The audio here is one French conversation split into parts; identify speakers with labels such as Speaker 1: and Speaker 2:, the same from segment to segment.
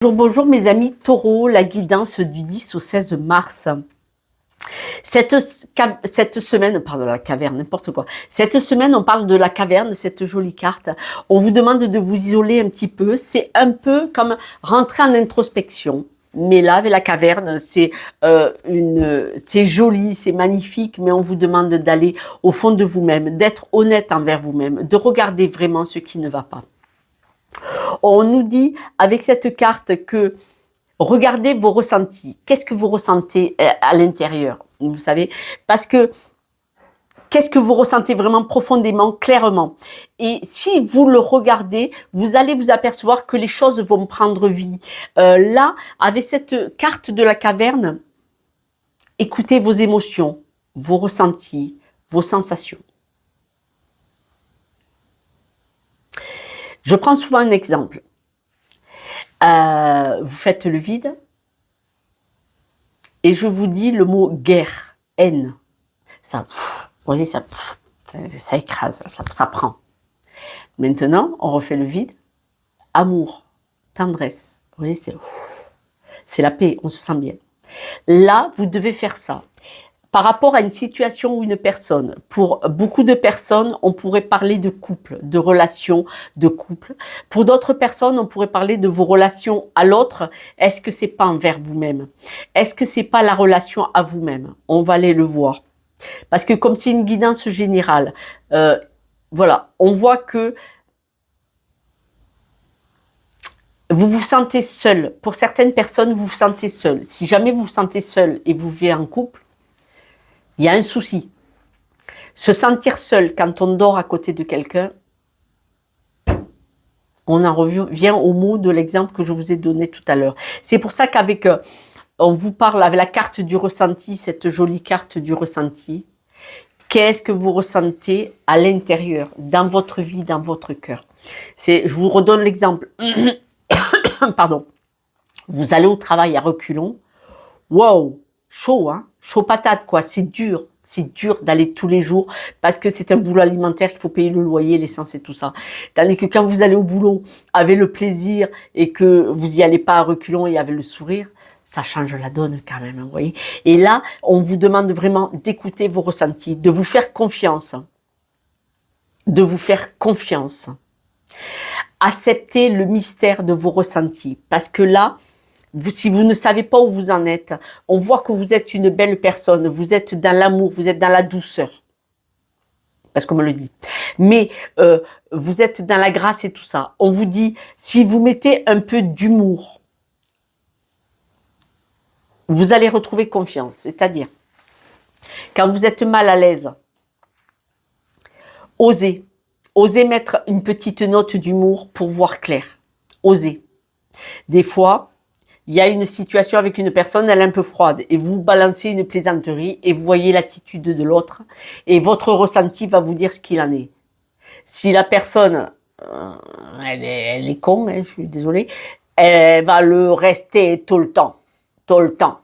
Speaker 1: Bonjour, bonjour mes amis taureaux, la guidance du 10 au 16 mars. Cette semaine, pardon, la caverne, n'importe quoi. Cette semaine, on parle de la caverne, cette jolie carte. On vous demande de vous isoler un petit peu. C'est un peu comme rentrer en introspection. Mais là, avec la caverne, c'est joli, c'est magnifique, mais on vous demande d'aller au fond de vous-même, d'être honnête envers vous-même, de regarder vraiment ce qui ne va pas. On nous dit avec cette carte que regardez vos ressentis. Qu'est-ce que vous ressentez à l'intérieur? Vous savez, parce que qu'est-ce que vous ressentez vraiment profondément, clairement? Et si vous le regardez, vous allez vous apercevoir que les choses vont prendre vie. Là, avec cette carte de la caverne, écoutez vos émotions, vos ressentis, vos sensations. Je prends souvent un exemple. Vous faites le vide et je vous dis le mot guerre, haine. Ça, vous voyez, ça écrase, ça prend. Maintenant, on refait le vide. Amour, tendresse. Vous voyez, c'est la paix, on se sent bien. Là, vous devez faire ça. Par rapport à une situation ou une personne, pour beaucoup de personnes, on pourrait parler de couple, de relations de couple. Pour d'autres personnes, on pourrait parler de vos relations à l'autre. Est-ce que c'est pas envers vous-même? Est-ce que c'est pas la relation à vous-même? On va aller le voir. Parce que comme c'est une guidance générale, voilà, on voit que vous vous sentez seul. Pour certaines personnes, vous vous sentez seul. Si jamais vous vous sentez seul et vous vivez en couple, il y a un souci. Se sentir seul quand on dort à côté de quelqu'un, on en revient au mot de l'exemple que je vous ai donné tout à l'heure. C'est pour ça qu'avec, on vous parle avec la carte du ressenti, cette jolie carte du ressenti. Qu'est-ce que vous ressentez à l'intérieur, dans votre vie, dans votre cœur? Je vous redonne l'exemple. Pardon. Vous allez au travail à reculons. Waouh, chaud, hein? Chaud patate, quoi. C'est dur d'aller tous les jours parce que c'est un boulot alimentaire, qu'il faut payer le loyer, l'essence et tout ça. Tandis que quand vous allez au boulot avec le plaisir et que vous y allez pas à reculons et avec le sourire, ça change la donne quand même, vous voyez. Et là, on vous demande vraiment d'écouter vos ressentis, de vous faire confiance. De vous faire confiance. Acceptez le mystère de vos ressentis. Parce que là, si vous ne savez pas où vous en êtes, on voit que vous êtes une belle personne, vous êtes dans l'amour, vous êtes dans la douceur. Parce qu'on me le dit. Mais vous êtes dans la grâce et tout ça. On vous dit, si vous mettez un peu d'humour, vous allez retrouver confiance. C'est-à-dire, quand vous êtes mal à l'aise, osez. Osez mettre une petite note d'humour pour voir clair. Osez. Des fois, il y a une situation avec une personne, elle est un peu froide, et vous balancez une plaisanterie, et vous voyez l'attitude de l'autre, et votre ressenti va vous dire ce qu'il en est. Si la personne, elle est con, hein, je suis désolée, elle va le rester tout le temps. Tout le temps.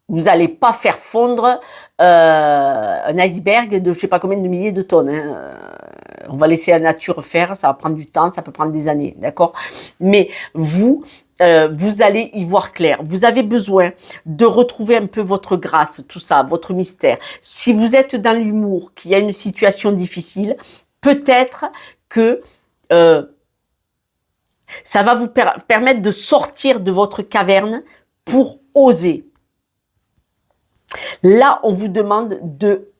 Speaker 1: Vous n'allez pas faire fondre un iceberg de je ne sais pas combien de milliers de tonnes. Hein. On va laisser la nature faire, ça va prendre du temps, ça peut prendre des années, d'accord? Mais vous allez y voir clair. Vous avez besoin de retrouver un peu votre grâce, tout ça, votre mystère. Si vous êtes dans l'humour, qu'il y a une situation difficile, peut-être que ça va vous permettre de sortir de votre caverne pour oser. Là, on vous demande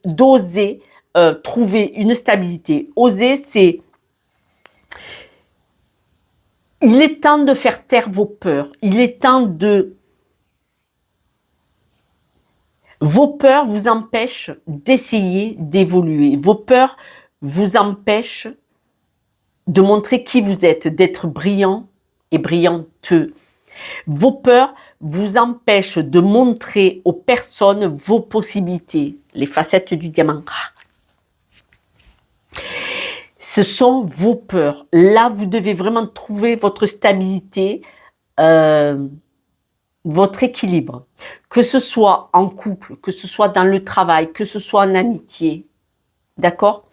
Speaker 1: d'oser trouver une stabilité. Oser, c'est... Il est temps de faire taire vos peurs. Il est temps de... Vos peurs vous empêchent d'essayer d'évoluer. Vos peurs vous empêchent de montrer qui vous êtes, d'être brillant et brillanteux. Vos peurs vous empêchent de montrer aux personnes vos possibilités, les facettes du diamant. Ce sont vos peurs. Là, vous devez vraiment trouver votre stabilité, votre équilibre. Que ce soit en couple, que ce soit dans le travail, que ce soit en amitié. D'accord?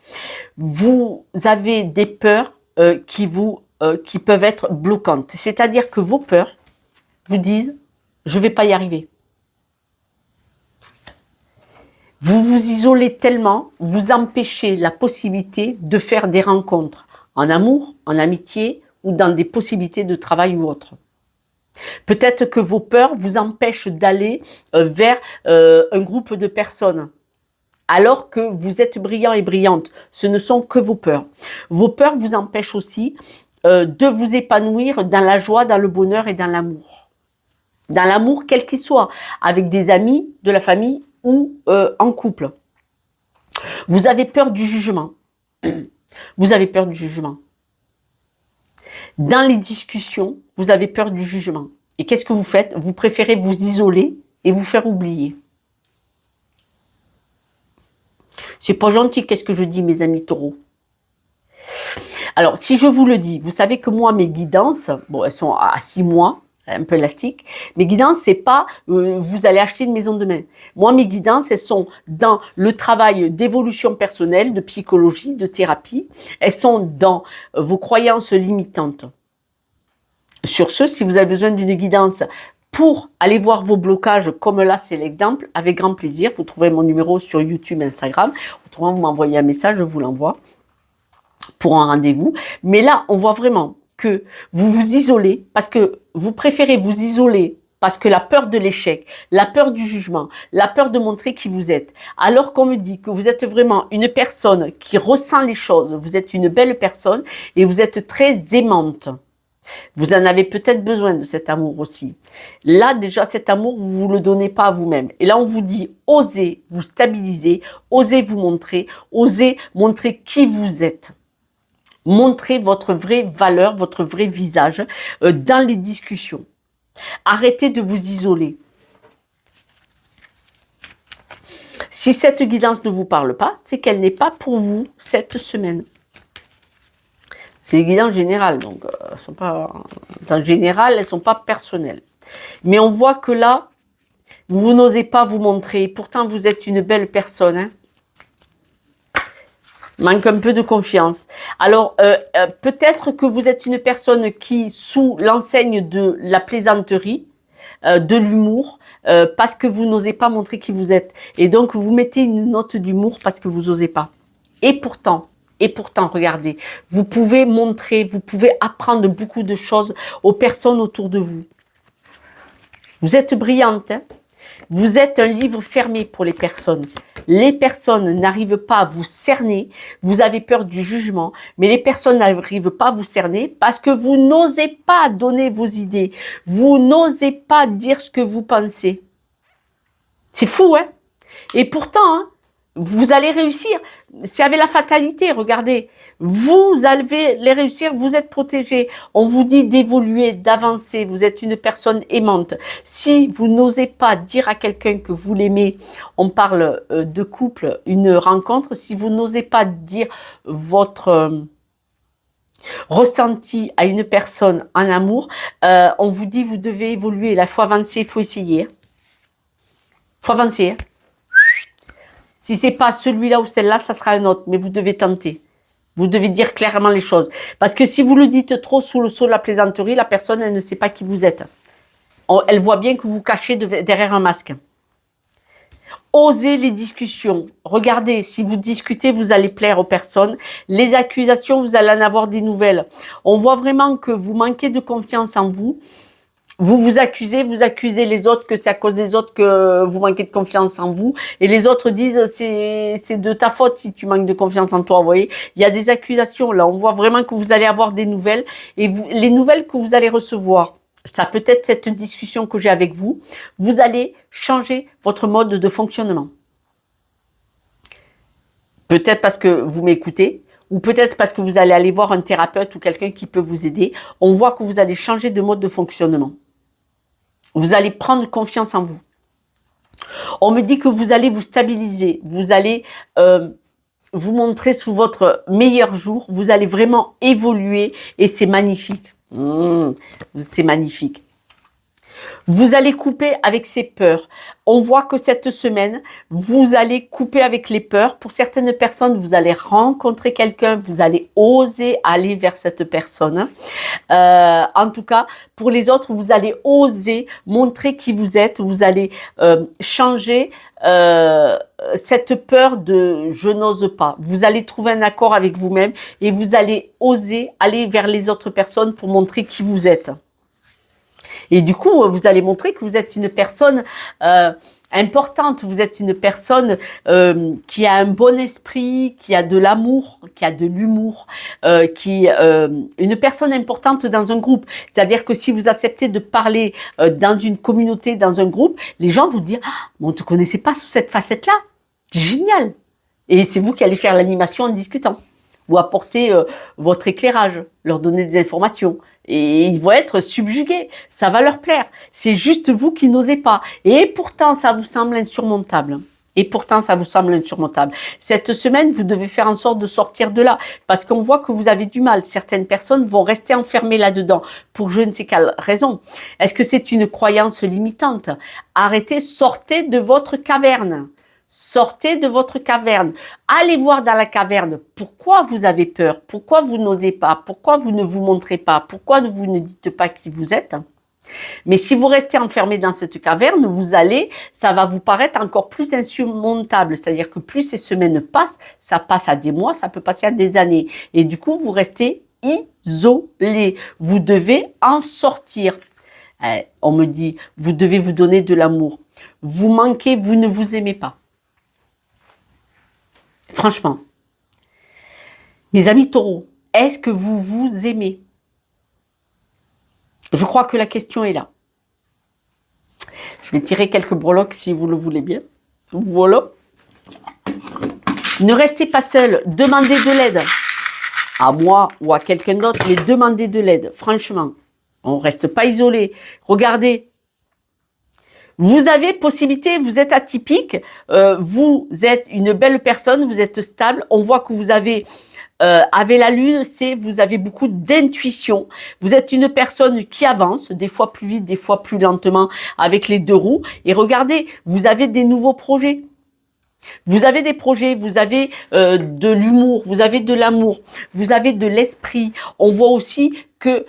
Speaker 1: Vous avez des peurs qui peuvent être bloquantes. C'est-à-dire que vos peurs, vous disent « je ne vais pas y arriver ». Vous vous isolez tellement, vous empêchez la possibilité de faire des rencontres en amour, en amitié ou dans des possibilités de travail ou autre. Peut-être que vos peurs vous empêchent d'aller vers un groupe de personnes alors que vous êtes brillant et brillante. Ce ne sont que vos peurs. Vos peurs vous empêchent aussi de vous épanouir dans la joie, dans le bonheur et dans l'amour. Dans l'amour, quel qu'il soit, avec des amis, de la famille ou en couple. Vous avez peur du jugement. Vous avez peur du jugement. Dans les discussions, vous avez peur du jugement. Et qu'est-ce que vous faites? Vous préférez vous isoler et vous faire oublier. C'est pas gentil, qu'est-ce que je dis, mes amis taureaux? Alors, si je vous le dis, vous savez que moi, mes guidances, bon, elles sont à 6 mois, un peu élastique. Mes guidances, c'est pas vous allez acheter une maison demain. Moi, mes guidances, elles sont dans le travail d'évolution personnelle, de psychologie, de thérapie. Elles sont dans vos croyances limitantes. Sur ce, si vous avez besoin d'une guidance pour aller voir vos blocages, comme là, c'est l'exemple, avec grand plaisir. Vous trouverez mon numéro sur YouTube, Instagram. Autrement, vous m'envoyez un message, je vous l'envoie pour un rendez-vous. Mais là, on voit vraiment que vous vous isolez parce que vous préférez vous isoler parce que la peur de l'échec, la peur du jugement, la peur de montrer qui vous êtes. Alors qu'on me dit que vous êtes vraiment une personne qui ressent les choses, vous êtes une belle personne et vous êtes très aimante. Vous en avez peut-être besoin de cet amour aussi. Là, déjà, cet amour, vous ne vous le donnez pas à vous-même. Et là, on vous dit, osez vous stabiliser, osez vous montrer, osez montrer qui vous êtes. Montrez votre vraie valeur, votre vrai visage dans les discussions. Arrêtez de vous isoler. Si cette guidance ne vous parle pas, c'est qu'elle n'est pas pour vous cette semaine. C'est des guidances générales, donc elles sont pas, dans le général, elles ne sont pas personnelles. Mais on voit que là, vous n'osez pas vous montrer. Pourtant, vous êtes une belle personne. Hein. Manque un peu de confiance. Alors, peut-être que vous êtes une personne qui, sous l'enseigne de la plaisanterie, de l'humour, parce que vous n'osez pas montrer qui vous êtes. Et donc, vous mettez une note d'humour parce que vous n'osez pas. Et pourtant, regardez, vous pouvez montrer, vous pouvez apprendre beaucoup de choses aux personnes autour de vous. Vous êtes brillante, hein? Vous êtes un livre fermé pour les personnes. Les personnes n'arrivent pas à vous cerner. Vous avez peur du jugement, mais les personnes n'arrivent pas à vous cerner parce que vous n'osez pas donner vos idées. Vous n'osez pas dire ce que vous pensez. C'est fou, hein? Et pourtant, hein, vous allez réussir. C'est avec la fatalité, regardez. Vous allez les réussir, vous êtes protégé. On vous dit d'évoluer, d'avancer. Vous êtes une personne aimante. Si vous n'osez pas dire à quelqu'un que vous l'aimez, on parle de couple, une rencontre. Si vous n'osez pas dire votre ressenti à une personne en amour, on vous dit vous devez évoluer. Là, il faut avancer, il faut essayer. Il faut avancer. Si c'est pas celui-là ou celle-là, ça sera un autre. Mais vous devez tenter. Vous devez dire clairement les choses. Parce que si vous le dites trop sous le sceau de la plaisanterie, la personne, elle ne sait pas qui vous êtes. Elle voit bien que vous cachez derrière un masque. Osez les discussions. Regardez, si vous discutez, vous allez plaire aux personnes. Les accusations, vous allez en avoir des nouvelles. On voit vraiment que vous manquez de confiance en vous. Vous accusez les autres que c'est à cause des autres que vous manquez de confiance en vous. Et les autres disent c'est de ta faute si tu manques de confiance en toi. Vous voyez, il y a des accusations là. On voit vraiment que vous allez avoir des nouvelles. Et les nouvelles que vous allez recevoir, ça peut être cette discussion que j'ai avec vous. Vous allez changer votre mode de fonctionnement. Peut-être parce que vous m'écoutez. Ou peut-être parce que vous allez aller voir un thérapeute ou quelqu'un qui peut vous aider. On voit que vous allez changer de mode de fonctionnement. Vous allez prendre confiance en vous. On me dit que vous allez vous stabiliser. Vous allez vous montrer sous votre meilleur jour. Vous allez vraiment évoluer et c'est magnifique. C'est magnifique. Vous allez couper avec ces peurs. On voit que cette semaine, vous allez couper avec les peurs. Pour certaines personnes, vous allez rencontrer quelqu'un, vous allez oser aller vers cette personne. En tout cas, pour les autres, vous allez oser montrer qui vous êtes. Vous allez changer cette peur de je n'ose pas. Vous allez trouver un accord avec vous-même et vous allez oser aller vers les autres personnes pour montrer qui vous êtes. Et du coup, vous allez montrer que vous êtes une personne importante, vous êtes une personne qui a un bon esprit, qui a de l'amour, qui a de l'humour, une personne importante dans un groupe. C'est-à-dire que si vous acceptez de parler dans une communauté, dans un groupe, les gens vous disent « Ah, on ne te connaissait pas sous cette facette-là, c'est génial !» Et c'est vous qui allez faire l'animation en discutant ou apporter votre éclairage, leur donner des informations. Et ils vont être subjugués, ça va leur plaire. C'est juste vous qui n'osez pas. Et pourtant, ça vous semble insurmontable. Et pourtant, ça vous semble insurmontable. Cette semaine, vous devez faire en sorte de sortir de là. Parce qu'on voit que vous avez du mal. Certaines personnes vont rester enfermées là-dedans. Pour je ne sais quelle raison. Est-ce que c'est une croyance limitante? Arrêtez, sortez de votre caverne. Sortez de votre caverne. Allez voir dans la caverne pourquoi vous avez peur, pourquoi vous n'osez pas, pourquoi vous ne vous montrez pas, pourquoi vous ne dites pas qui vous êtes. Mais si vous restez enfermé dans cette caverne, ça va vous paraître encore plus insurmontable. C'est-à-dire que plus ces semaines passent, ça passe à des mois, ça peut passer à des années. Et du coup, vous restez isolé. Vous devez en sortir. On me dit, vous devez vous donner de l'amour. Vous manquez, vous ne vous aimez pas. Franchement, mes amis taureaux, est-ce que vous vous aimez? Je crois que la question est là. Je vais tirer quelques breloques si vous le voulez bien. Voilà. Ne restez pas seul, demandez de l'aide. À moi ou à quelqu'un d'autre, mais demandez de l'aide. Franchement, on ne reste pas isolé. Regardez. Vous avez possibilité, vous êtes atypique, vous êtes une belle personne, vous êtes stable. On voit que vous avez, avec la lune, vous avez beaucoup d'intuition. Vous êtes une personne qui avance, des fois plus vite, des fois plus lentement, avec les deux roues. Et regardez, vous avez des nouveaux projets. Vous avez des projets, vous avez de l'humour, vous avez de l'amour, vous avez de l'esprit. On voit aussi que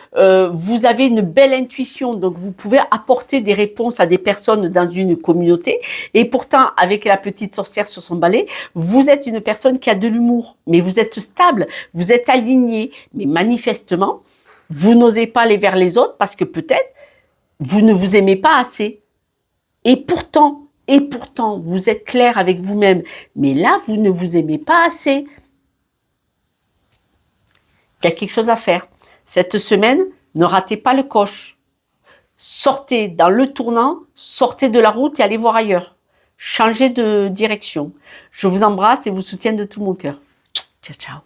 Speaker 1: vous avez une belle intuition, donc vous pouvez apporter des réponses à des personnes dans une communauté. Et pourtant, avec la petite sorcière sur son balai, vous êtes une personne qui a de l'humour, mais vous êtes stable, vous êtes aligné. Mais manifestement, vous n'osez pas aller vers les autres parce que peut-être vous ne vous aimez pas assez. Et pourtant, vous êtes clair avec vous-même. Mais là, vous ne vous aimez pas assez. Il y a quelque chose à faire. Cette semaine, ne ratez pas le coche. Sortez dans le tournant, sortez de la route et allez voir ailleurs. Changez de direction. Je vous embrasse et vous soutiens de tout mon cœur. Ciao, ciao.